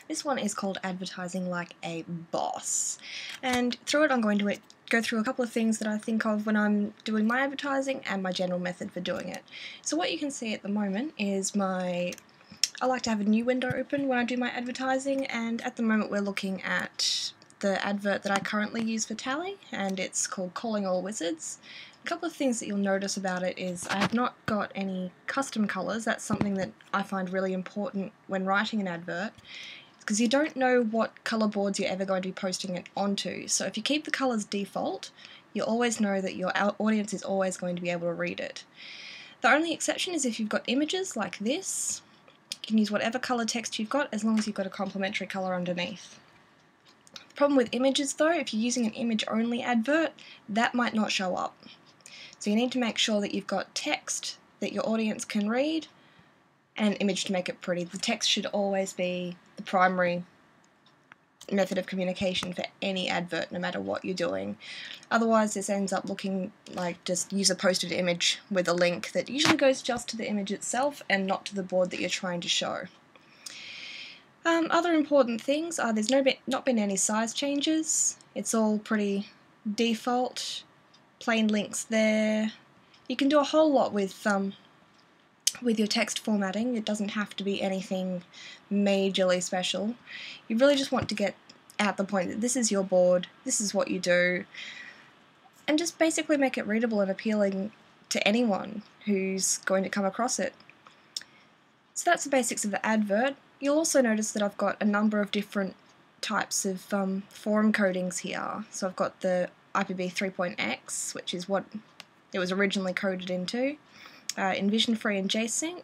This one is called Advertising Like a Boss, and through it I'm going to go through a couple of things that I think of when I'm doing my advertising and my general method for doing it. So what you can see at the moment is I like to have a new window open when I do my advertising, and at the moment we're looking at the advert that I currently use for Tally, and it's called Calling All Wizards. A couple of things that you'll notice about it is I have not got any custom colours. That's something that I find really important when writing an advert, because you don't know what colour boards you're ever going to be posting it onto. So if you keep the colours default, you always know that your audience is always going to be able to read it. The only exception is if you've got images like this. You can use whatever colour text you've got as long as you've got a complementary colour underneath. The problem with images though, if you're using an image only advert, that might not show up. So you need to make sure that you've got text that your audience can read and an image to make it pretty. The text should always be the primary method of communication for any advert, no matter what you're doing. Otherwise this ends up looking like just user posted image with a link that usually goes just to the image itself and not to the board that you're trying to show. Other important things are there's not been any size changes. It's all pretty default, plain links there. You can do a whole lot with your text formatting. It doesn't have to be anything majorly special. You really just want to get out the point that this is your board, this is what you do, and just basically make it readable and appealing to anyone who's going to come across it. So that's the basics of the advert. You'll also notice that I've got a number of different types of forum codings here. So I've got the IPv 3.x, which is what it was originally coded into, InVisionFree and JSync,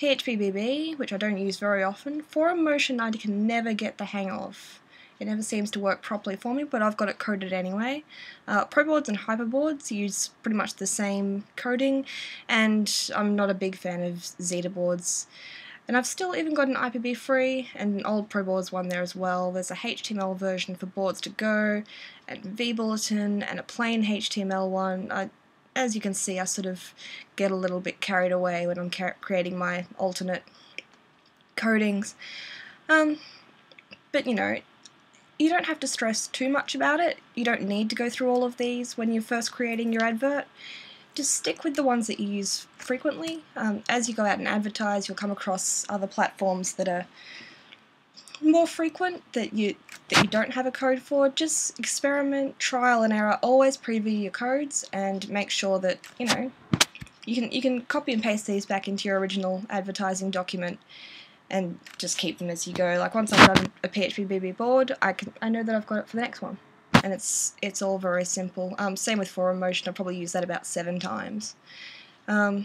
PHPBB, which I don't use very often. Forum motion I can never get the hang of. It never seems to work properly for me, but I've got it coded anyway. Proboards and hyperboards use pretty much the same coding, and I'm not a big fan of Zeta boards. And I've still even got an IPv3 and an old Proboards one there as well. There's a HTML version for boards to go, and vBulletin, and a plain HTML one. As you can see, I sort of get a little bit carried away when I'm creating my alternate codings. But you know, you don't have to stress too much about it. You don't need to go through all of these when you're first creating your advert. Just stick with the ones that you use frequently. As you go out and advertise, you'll come across other platforms that are more frequent that you don't have a code for. Just experiment, trial and error. Always preview your codes and make sure that you can copy and paste these back into your original advertising document and just keep them as you go. Like once I've done a PHPBB board, I know that I've got it for the next one. And it's all very simple. Same with forum motion. I'll probably use that about 7 times. But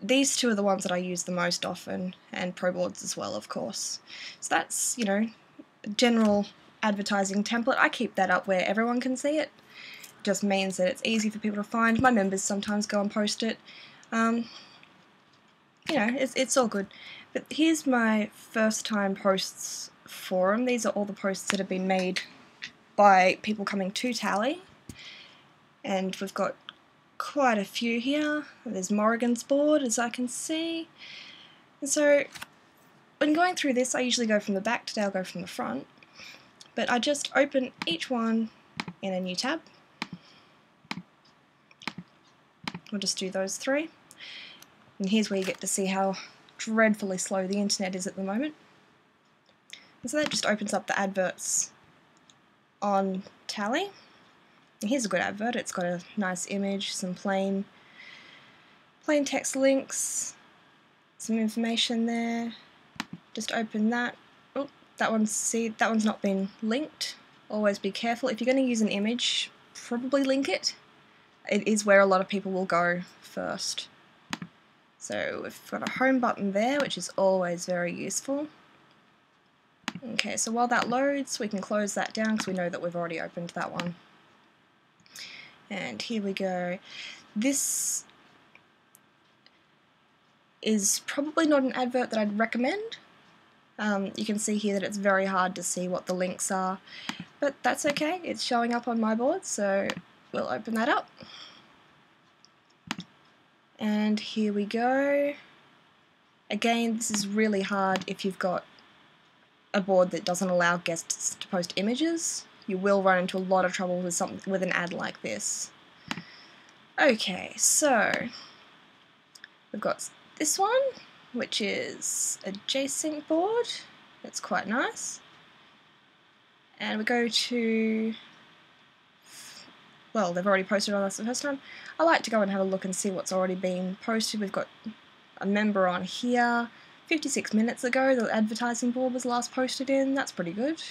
these two are the ones that I use the most often, and Proboards as well, of course. So that's, general advertising template. I keep that up where everyone can see it. It just means that it's easy for people to find. My members sometimes go and post it. It's all good. But here's my first time posts forum. These are all the posts that have been made by people coming to Tally, and we've got quite a few here. There's Morrigan's board, as I can see. And so when going through this, I usually go from the back, today I'll go from the front, but I just open each one in a new tab. We'll just do those 3, and here's where you get to see how dreadfully slow the internet is at the moment. And so that just opens up the adverts on Tally. And here's a good advert. It's got a nice image, some plain text links, some information there. Just open that. Oh, that one's not been linked. Always be careful. If you're going to use an image, probably link it. It is where a lot of people will go first. So we've got a home button there, which is always very useful. Okay, so while that loads, we can close that down because we know that we've already opened that one. And here we go. This is probably not an advert that I'd recommend. You can see here that it's very hard to see what the links are, but that's okay. It's showing up on my board, so we'll open that up. And here we go. Again, this is really hard if you've got a board that doesn't allow guests to post images. You will run into a lot of trouble with an ad like this. Okay, so we've got this one, which is a J-Sync board. It's quite nice. And we go to, well, they've already posted on us the first time. I like to go and have a look and see what's already been posted. We've got a member on here. 56 minutes ago, the advertising board was last posted in. That's pretty good.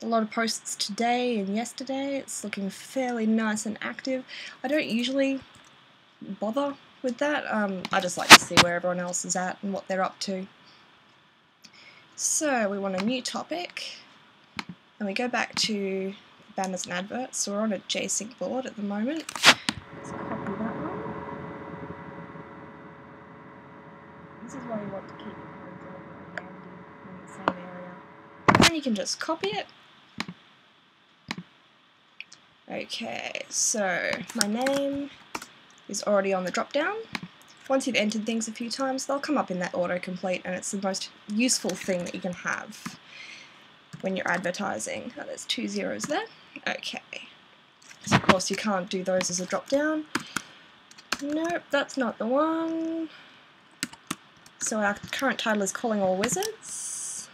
A lot of posts today and yesterday. It's looking fairly nice and active. I don't usually bother with that. I just like to see where everyone else is at and what they're up to. So we want a new topic, and we go back to banners and adverts. So we're on a J-Sync board at the moment. Let's copy that one. This is why you want to keep your codes all really handy in the same area. And you can just copy it. Okay, so my name is already on the drop down. Once you've entered things a few times, they'll come up in that autocomplete, and it's the most useful thing that you can have when you're advertising. Oh, there's 2 zeros there. Okay. So of course you can't do those as a drop down. Nope, that's not the one. So our current title is Calling All Wizards.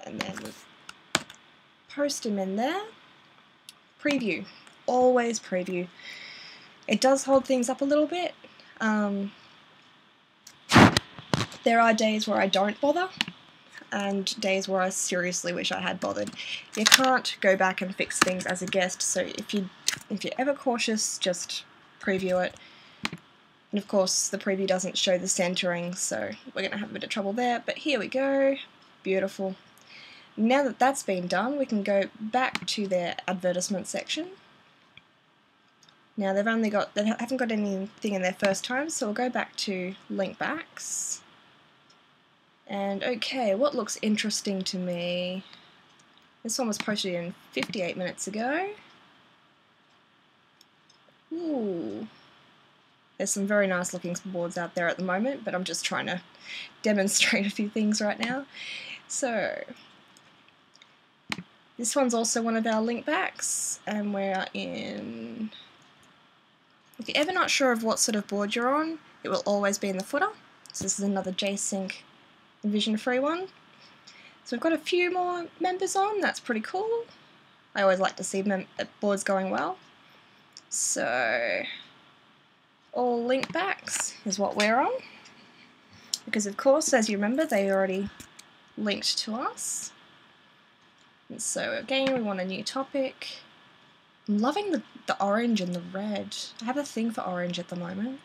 And then we post him in there. Preview. Always preview. It does hold things up a little bit. There are days where I don't bother, and days where I seriously wish I had bothered. You can't go back and fix things as a guest, so if you're ever cautious, just preview it. And of course the preview doesn't show the centering, so we're going to have a bit of trouble there, but here we go. Beautiful. Now that that's been done, we can go back to their advertisement section. Now they haven't got anything in there first time, so we'll go back to link backs. And okay, what looks interesting to me? This one was posted in 58 minutes ago. Ooh. There's some very nice looking boards out there at the moment, but I'm just trying to demonstrate a few things right now. So this one's also one of our link backs, and we're in... If you're ever not sure of what sort of board you're on, it will always be in the footer. So this is another J-Sync Vision Free one. So we've got a few more members on, that's pretty cool. I always like to see boards going well. So all link backs is what we're on. Because of course, as you remember, they already linked to us. And so again, we want a new topic. I'm loving the orange and the red. I have a thing for orange at the moment.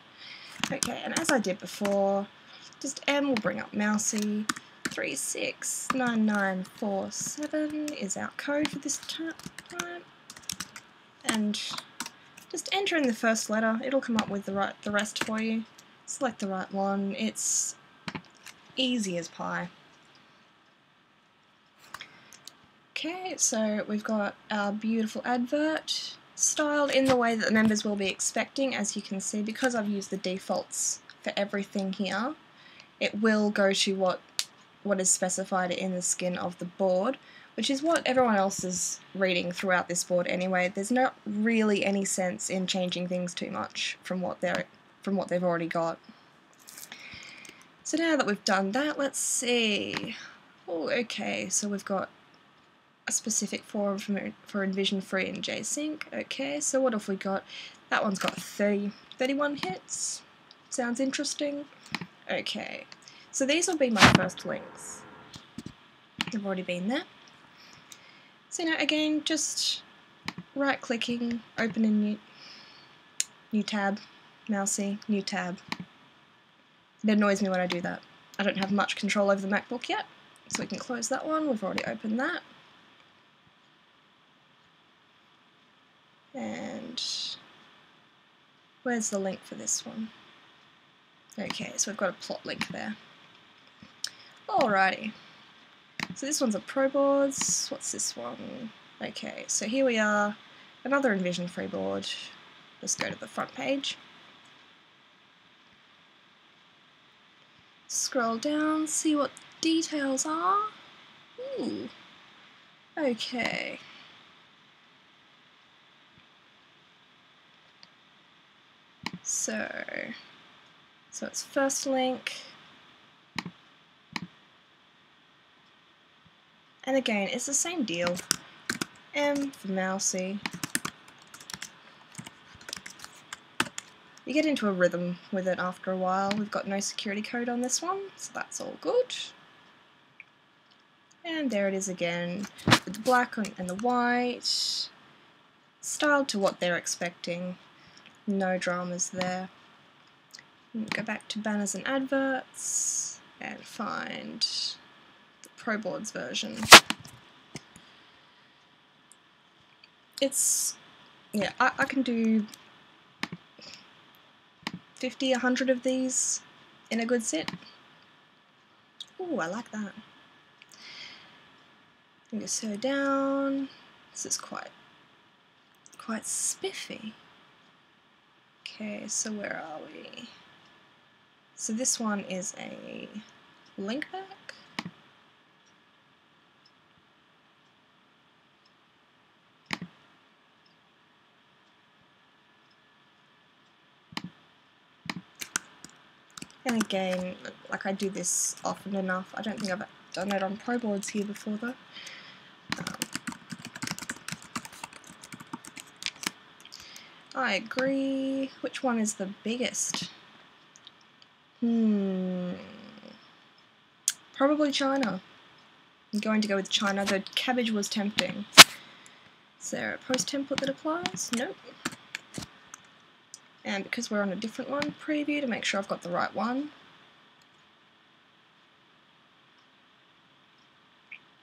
Okay, and as I did before, just M will bring up Mousie. 369947 is our code for this time. And just enter in the first letter. It'll come up with the rest for you. Select the right one. It's easy as pie. Okay, so we've got our beautiful advert styled in the way that the members will be expecting. As you can see, because I've used the defaults for everything here, it will go to what is specified in the skin of the board, which is what everyone else is reading throughout this board anyway. There's not really any sense in changing things too much from what they've already got. So now that we've done that, let's see. Oh, okay, so we've got a specific forum for Envision Free and J-Sync. Okay, so what have we got? That one's got 31 hits. Sounds interesting. Okay, so these will be my first links. They've already been there. So now again, just right-clicking, open a new tab, Mousie, new tab. It annoys me when I do that. I don't have much control over the MacBook yet, so we can close that one. We've already opened that. And where's the link for this one? Okay, so we've got a plot link there. Alrighty. So this one's a Pro Boards. What's this one? Okay, so here we are. Another Envision Free board. Let's go to the front page. Scroll down, see what details are. Ooh. Okay. So it's first link. And again, it's the same deal. M for Mousie. You get into a rhythm with it after a while. We've got no security code on this one, so that's all good. And there it is again, with the black and the white. Styled to what they're expecting. No dramas there. Go back to banners and adverts and find the ProBoards version. It's, yeah, I can do 50, 100 of these in a good sit. Ooh, I like that. You just go down. This is quite spiffy. Okay, so where are we? So this one is a link back. And again, like I do this often enough. I don't think I've done it on ProBoards here before though. I agree. Which one is the biggest? Probably China. I'm going to go with China, though cabbage was tempting. Is there a post template that applies? Nope. And because we're on a different one, preview to make sure I've got the right one.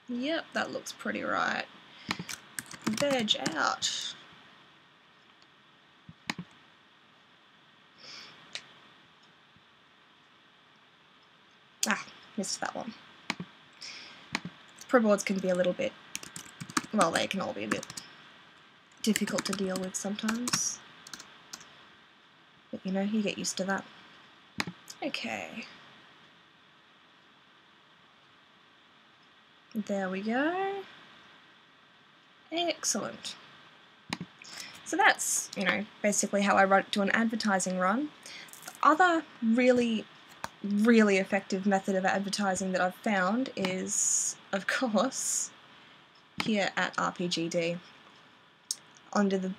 Yep, that looks pretty right. Veg out. Ah, missed that one. ProBoards can be a little bit, well, they can all be a bit difficult to deal with sometimes. But you know, you get used to that. Okay. There we go. Excellent. So that's, you know, basically how I do an advertising run. The other really effective method of advertising that I've found is, of course, here at RPGD. Under the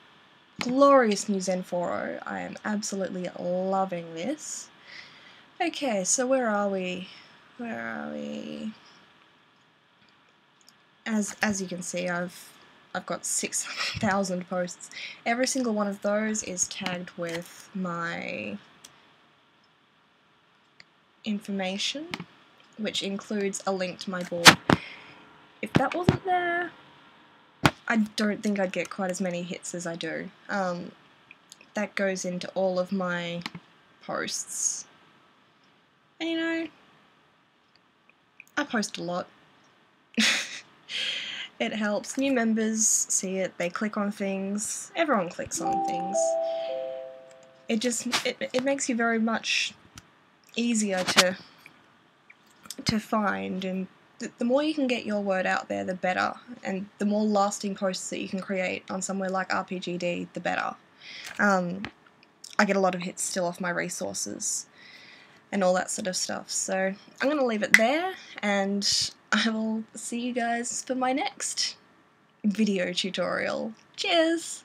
glorious new Zen 4.0, I am absolutely loving this. Okay, so where are we? Where are we? As you can see, I've got 6,000 posts. Every single one of those is tagged with my information, which includes a link to my board. If that wasn't there, I don't think I'd get quite as many hits as I do. That goes into all of my posts. And you know, I post a lot. It helps. New members see it, they click on things, everyone clicks on things. It makes you very much easier to find, and the more you can get your word out there, the better, and the more lasting posts that you can create on somewhere like RPGD, the better. I get a lot of hits still off my resources and all that sort of stuff, so I'm going to leave it there, and I will see you guys for my next video tutorial. Cheers!